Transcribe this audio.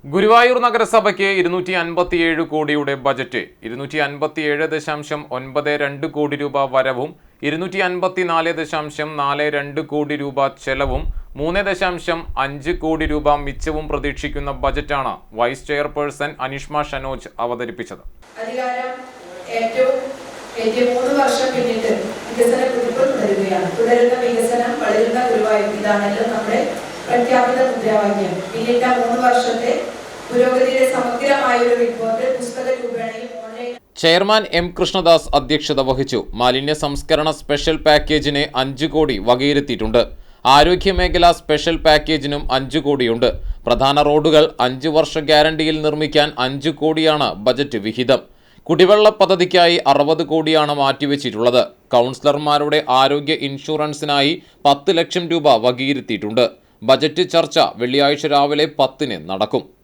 ഗുരുവായൂർ നഗരസഭയ്ക്ക് 257 കോടിയുടെ ബജറ്റ് 257.92 കോടി രൂപ വരവും 254.42 കോടി രൂപ ചെലവും 3.5 കോടി രൂപ മിച്ചവും പ്രതീക്ഷിക്കുന്ന ബജറ്റാണ് വൈസ് ചെയർപേഴ്സൺ അനിഷ്മ ഷനോജ് അവതരിപ്പിച്ചത്. ഏറ്റവും 3 വർഷം പിന്നിട്ട് വികസന കുതിപ്പ് തുടരുന്ന വികസനം വളരുന്ന ഗുരുവായൂർ ഇതാണല്ലോ നമ്മുടെ പ്രഖ്യാപിത മുദ്രാവാക്യം. പിന്നിട്ട 3 വർഷത്തെ പുരോഗതിയുടെ സമഗ്രമായ ഒരു റിപ്പോർട്ട് പുസ്തക രൂപേണയും ഓൺലൈൻ. ചെയർമാൻ എം കൃഷ്ണദാസ് അധ്യക്ഷത വഹിച്ചു. മാലിന്യ സംസ്കരണ സ്പെഷ്യൽ പാക്കേജിന് 5 കോടി വകയിരുത്തിയിട്ടുണ്ട്. ആരോഗ്യമേഖല സ്പെഷ്യൽ പാക്കേജിനും 5 കോടിയുണ്ട്. പ്രധാന റോഡുകൾ 5 വർഷ ഗ്യാരണ്ടിയിൽ നിർമ്മിക്കാൻ 5 കോടിയാണ് ബജറ്റ് വിഹിതം. കുടിവെള്ള പദ്ധതിക്കായി 60 കോടിയാണ് മാറ്റിവെച്ചിട്ടുള്ളത്. കൗൺസിലർമാരുടെ ആരോഗ്യ ഇൻഷുറൻസിനായി 10 ലക്ഷം രൂപ വകയിരുത്തിയിട്ടുണ്ട്. ബജറ്റ് ചർച്ച വെള്ളിയാഴ്ച രാവിലെ 10-ന് നടക്കും.